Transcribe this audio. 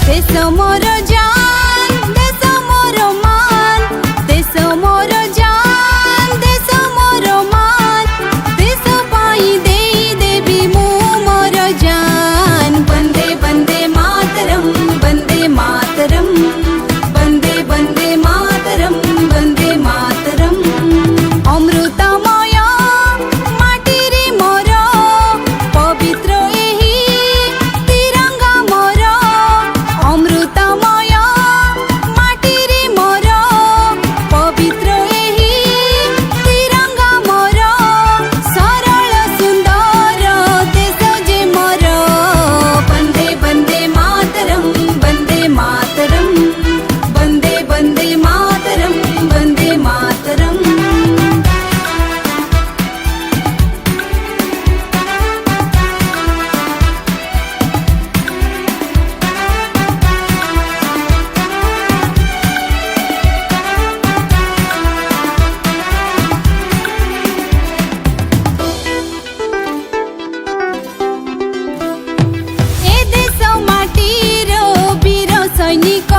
देश मोर जान देश मोर मान देश मोर जान देश मोर मान देश पाई देई देवी मु मोर जान वंदे वंदे मातरम वंदे मातरम वंदे वंदे मातरम वंदे मातरम अमृतमय माटी रे मोर पवित्र एही तिरंगा मोर अमृतमय माटी रे मोर पवित्र एही तिरंगा मोर सरल सुंदर देश जे मोर वंदे वंदे मातरम वंदे मातरम वंदे वंदे मातरम वंदे मातरम ए देश माटीर वीर सैनिक